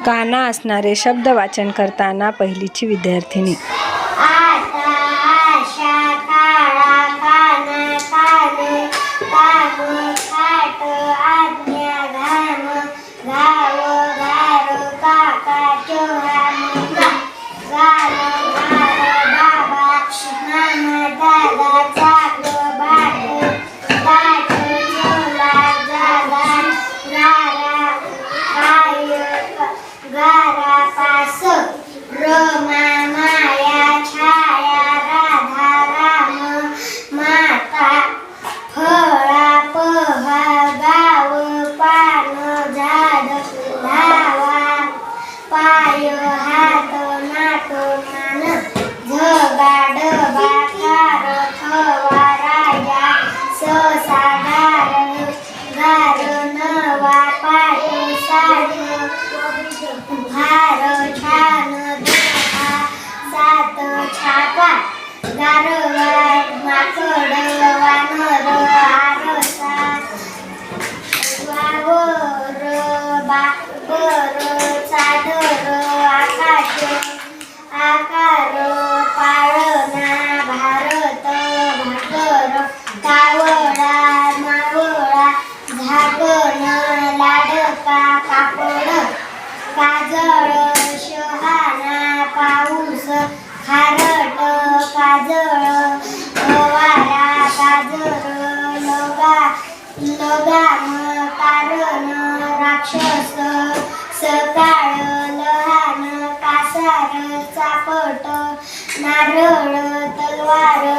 काना असणारे शब्द वाचन करताना पहिलीची विद्यार्थिनी. आता आशा काळा काना कान काम खाट आज्ञा घाम घाव घार काका चोहाम गाल घार बाबा मामा दादा चाक बाट ताट चोला जागा गारा काय गारा पास रमा माया छाया राधा राम माता फळा पहा गाव पान झाड धावा पाय हात नाट मान झगा डबा खार थवा राजा ससा गार गार नवा पाट साठ फार छान दुखा सात छापा गारवा माकड वानर आरसा वावर बाबर चादर आकाश आकार पाळणा भारत भाकर कावळा मावळा झाकण लाडका कापड काजळ शहाणा पाऊस खारट काजळ वारा काजळ लगाम कारण राक्षस सकाळ लहान कासार चापट नारळ तलवार